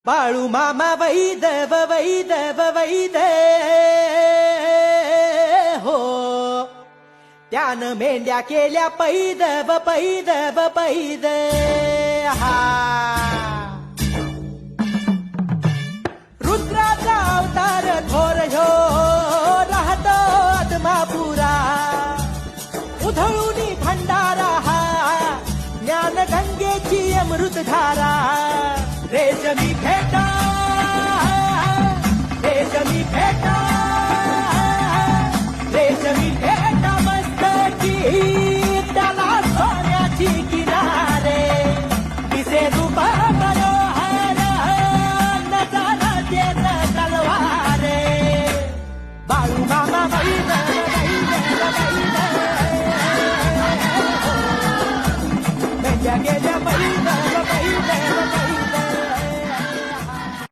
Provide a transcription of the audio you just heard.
बाळू मामा वैदव वैदव वैद हो, त्यानं मेंढ्या केल्या पैदव पैदव पैद हा. रुद्राचा अवतार थोर ह्यो राहतो आत्मापुरा, उधळूनी भंडारा हा ज्ञान गंगेची अमृतधारा. रेशमी फेटा